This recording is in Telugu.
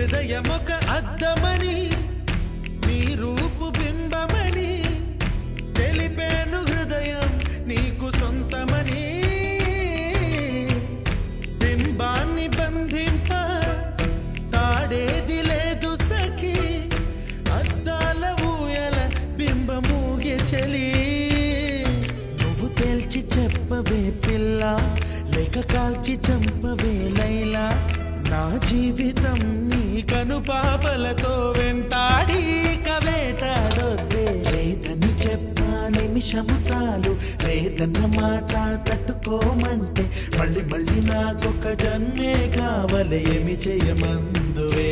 హృదయమొక అద్దమని నీ రూపు బింబమని తెలిపేను హృదయం నీకు సొంతమని బింబాన్ని బంధింప తాడేది లేదు సఖి అద్దాల ఊయల బింబమూగే చలి నువ్వు తేల్చి చెప్పవే పిల్ల లేక కాల్చి చంపవే లైలా నా జీవితం నీ కనుపాపలతో వెంటాడి కవేటాడొద్దే లేదని చెప్పా నిమిషము చాలు లేదన్న మాట తట్టుకోమంటే మళ్ళీ మళ్ళీ నాకొక జన్మే కావలే ఏమి చేయమందువే